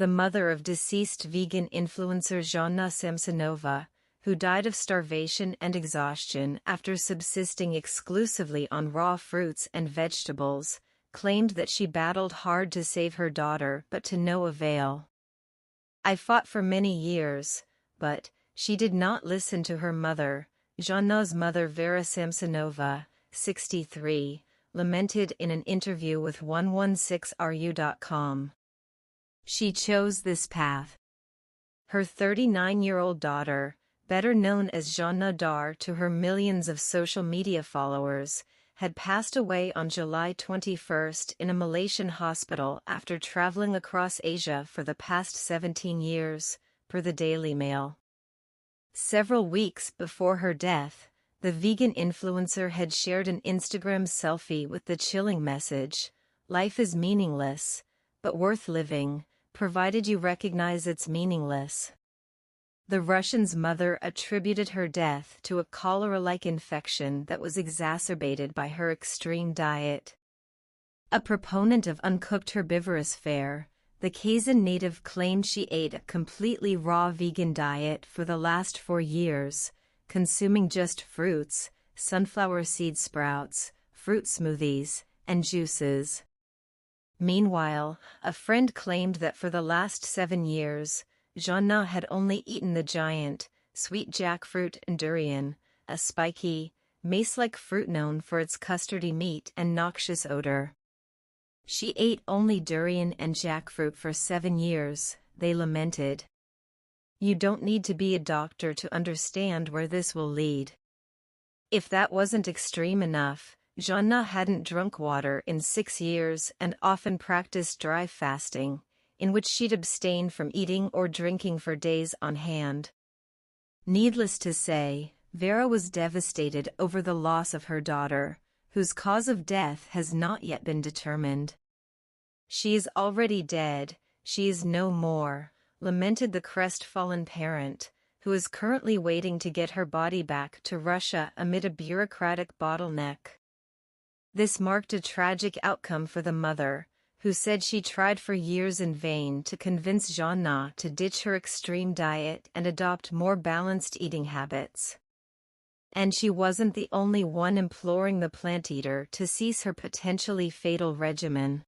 the mother of deceased vegan influencer Zhanna Samsonova, who died of starvation and exhaustion after subsisting exclusively on raw fruits and vegetables, claimed that she battled hard to save her daughter but to no avail. "I fought for many years, but she did not listen to her mother," Zhanna's mother Vera Samsonova, 63, lamented in an interview with 116ru.com. "She chose this path." Her 39-year-old daughter, better known as Zhanna Dar to her millions of social media followers, had passed away on July 21 in a Malaysian hospital after traveling across Asia for the past 17 years, per the Daily Mail. Several weeks before her death, the vegan influencer had shared an Instagram selfie with the chilling message, "Life is meaningless, but worth living, provided you recognize it's meaningless." The Russian's mother attributed her death to a cholera-like infection that was exacerbated by her extreme diet. A proponent of uncooked herbivorous fare, the Kazan native claimed she ate a completely raw vegan diet for the last 4 years, consuming just fruits, sunflower seed sprouts, fruit smoothies, and juices. Meanwhile, a friend claimed that for the last 7 years, Zhanna had only eaten the giant, sweet jackfruit and durian, a spiky, mace-like fruit known for its custardy meat and noxious odor. "She ate only durian and jackfruit for 7 years, they lamented. "You don't need to be a doctor to understand where this will lead." If that wasn't extreme enough, Zhanna hadn't drunk water in 6 years and often practiced dry fasting, in which she'd abstain from eating or drinking for days on hand. Needless to say, Vera was devastated over the loss of her daughter, whose cause of death has not yet been determined. "She is already dead, she is no more," lamented the crestfallen parent, who is currently waiting to get her body back to Russia amid a bureaucratic bottleneck. This marked a tragic outcome for the mother, who said she tried for years in vain to convince Zhanna to ditch her extreme diet and adopt more balanced eating habits. And she wasn't the only one imploring the plant eater to cease her potentially fatal regimen.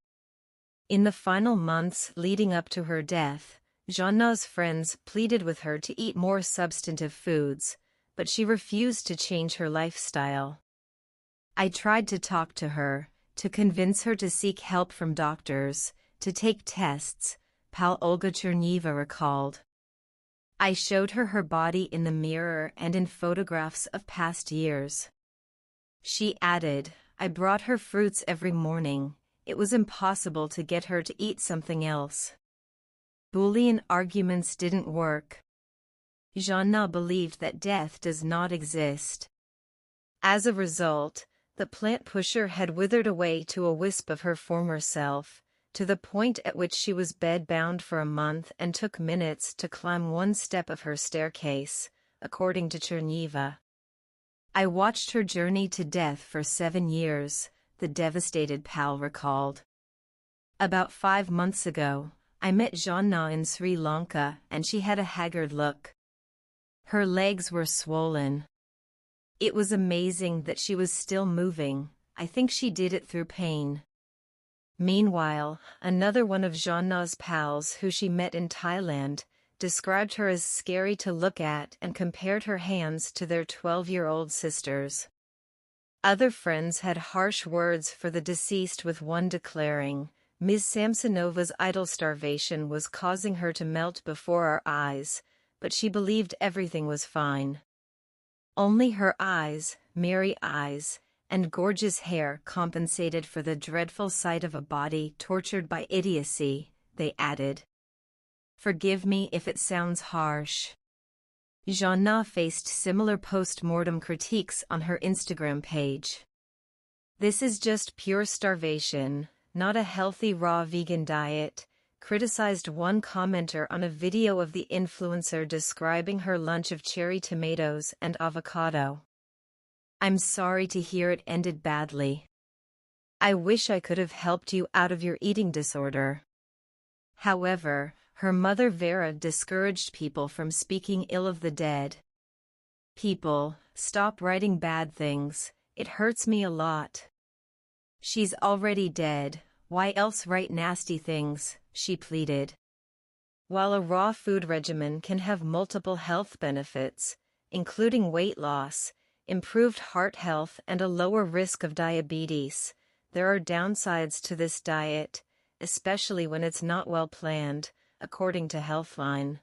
In the final months leading up to her death, Zhanna's friends pleaded with her to eat more substantive foods, but she refused to change her lifestyle. "I tried to talk to her, to convince her to seek help from doctors, to take tests," pal Olga Cherneva recalled. "I showed her body in the mirror and in photographs of past years." She added, "I brought her fruits every morning. It was impossible to get her to eat something else." Boolean arguments didn't work. Zhanna believed that death does not exist. As a result, the plant pusher had withered away to a wisp of her former self, to the point at which she was bed-bound for a month and took minutes to climb one step of her staircase, according to Cherneva. "I watched her journey to death for 7 years, the devastated pal recalled. "About 5 months ago, I met Zhanna in Sri Lanka and she had a haggard look. Her legs were swollen. It was amazing that she was still moving. I think she did it through pain." Meanwhile, another one of Zhanna's pals who she met in Thailand described her as scary to look at and compared her hands to their 12-year-old sisters. Other friends had harsh words for the deceased, with one declaring, "Ms. Samsonova's idle starvation was causing her to melt before our eyes, but she believed everything was fine. Only her eyes, merry eyes, and gorgeous hair compensated for the dreadful sight of a body tortured by idiocy," they added. "Forgive me if it sounds harsh." Zhanna faced similar post-mortem critiques on her Instagram page. "This is just pure starvation, not a healthy raw vegan diet," criticized one commenter on a video of the influencer describing her lunch of cherry tomatoes and avocado. "I'm sorry to hear it ended badly. I wish I could have helped you out of your eating disorder." However, Her mother Vera discouraged people from speaking ill of the dead. "People, stop writing bad things, it hurts me a lot. She's already dead, why else write nasty things?" she pleaded. While a raw food regimen can have multiple health benefits, including weight loss, improved heart health and a lower risk of diabetes, there are downsides to this diet, especially when it's not well planned, according to Healthline.